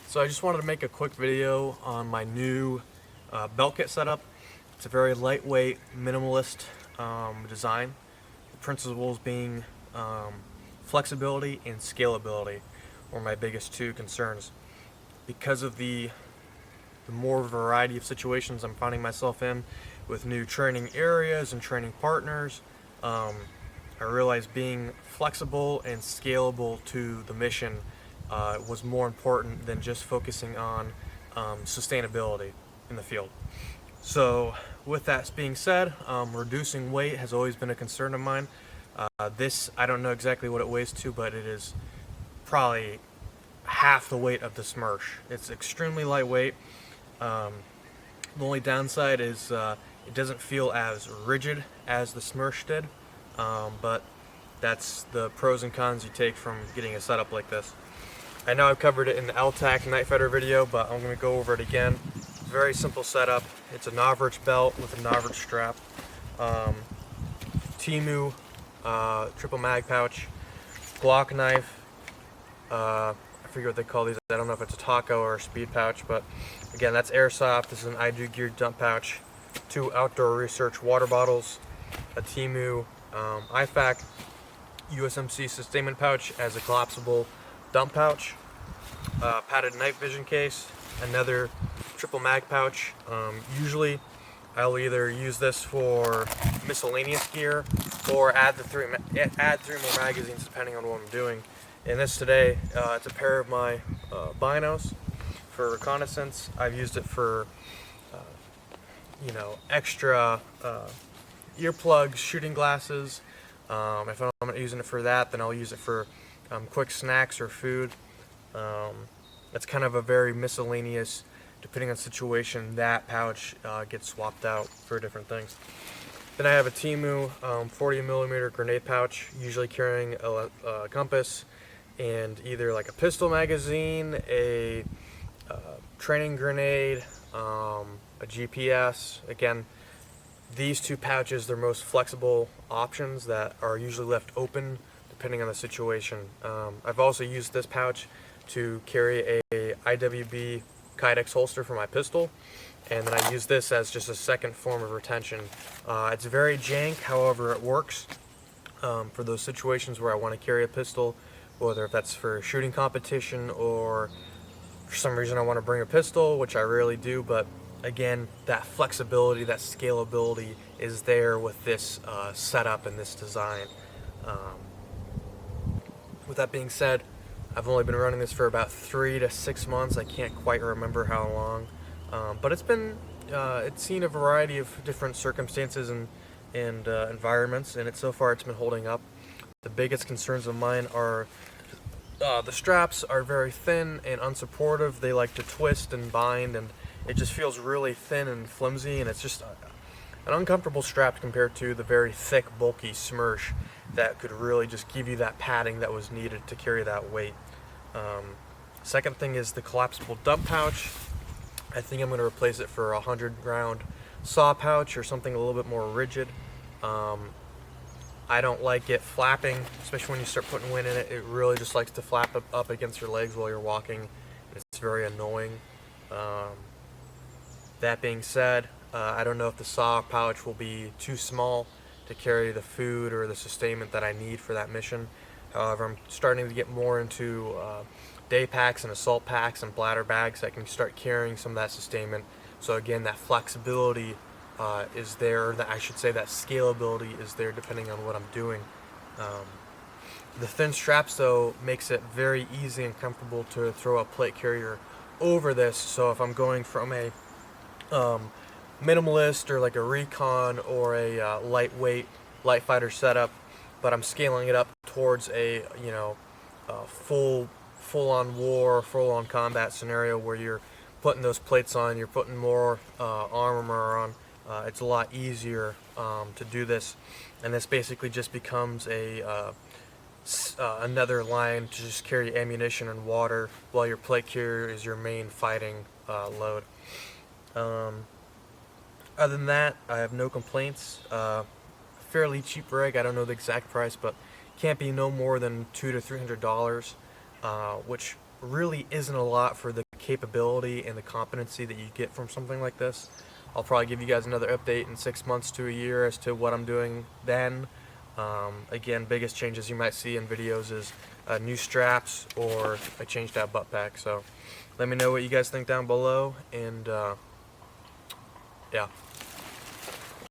So I just wanted to make a quick video on my new belt kit setup. It's a very lightweight, minimalist design. The principles being flexibility and scalability were my biggest two concerns. Because of the more variety of situations I'm finding myself in with new training areas and training partners, I realized being flexible and scalable to the mission was more important than just focusing on sustainability in the field. So with that being said, reducing weight has always been a concern of mine. This, I don't know exactly what it weighs to, but it is probably half the weight of the Smersh. It's extremely lightweight. The only downside is it doesn't feel as rigid as the Smersh did, but that's the pros and cons you take from getting a setup like this. I know I've covered it in the LTAC Night Fighter video, but I'm going to go over it again. Very simple setup. It's a Novrich belt with a Novrich strap, Temu triple mag pouch, Glock knife, I forget what they call these. I don't know if it's a taco or a speed pouch, but again, that's airsoft. This is an I Do Gear dump pouch, 2 outdoor research water bottles, a Temu IFAC USMC sustainment pouch as a collapsible dump pouch, padded night vision case, another triple mag pouch. Usually I'll either use this for miscellaneous gear or add three more magazines depending on what I'm doing. And this today, it's a pair of my binos for reconnaissance. I've used it for extra earplugs, shooting glasses. If I'm not using it for that, then I'll use it for quick snacks or food. It's kind of a very miscellaneous, depending on the situation, that pouch gets swapped out for different things. Then I have a Temu 40mm grenade pouch, usually carrying a compass and either like a pistol magazine, a training grenade, a GPS. Again, these two pouches, they're most flexible options that are usually left open depending on the situation. I've also used this pouch to carry a IWB Kydex holster for my pistol, and then I use this as just a second form of retention. It's very jank, however it works for those situations where I want to carry a pistol, whether if that's for shooting competition or for some reason I want to bring a pistol, which I rarely do, but again, that flexibility, that scalability is there with this setup and this design. With that being said, I've only been running this for about 3 to 6 months. I can't quite remember how long, but it's seen a variety of different circumstances and environments, and so far it's been holding up. The biggest concerns of mine are the straps are very thin and unsupportive. They like to twist and bind, and it just feels really thin and flimsy, and it's just an uncomfortable strap compared to the very thick, bulky Smersh that could really just give you that padding that was needed to carry that weight. Second thing is the collapsible dump pouch. I think I'm going to replace it for a 100-round saw pouch or something a little bit more rigid. I don't like it flapping, especially when you start putting wind in it. It really just likes to flap up against your legs while you're walking. It's very annoying. That being said, I don't know if the saw pouch will be too small to carry the food or the sustainment that I need for that mission. However, I'm starting to get more into day packs and assault packs and bladder bags. I can start carrying some of that sustainment. So again, that flexibility is there, I should say that scalability is there depending on what I'm doing. The thin straps though makes it very easy and comfortable to throw a plate carrier over this. So if I'm going from a minimalist or like a recon or a lightweight light fighter setup, but I'm scaling it up towards a full-on war, full-on combat scenario where you're putting those plates on, you're putting more armor on. It's a lot easier to do this, and this basically just becomes another line to just carry ammunition and water while your plate carrier is your main fighting load. Other than that, I have no complaints. Fairly cheap rig. I don't know the exact price, but can't be no more than $200 to $300, which really isn't a lot for the capability and the competency that you get from something like this. I'll probably give you guys another update in 6 months to a year as to what I'm doing then. Again, biggest changes you might see in videos is new straps, or I changed out butt pack. So let me know what you guys think down below, and yeah.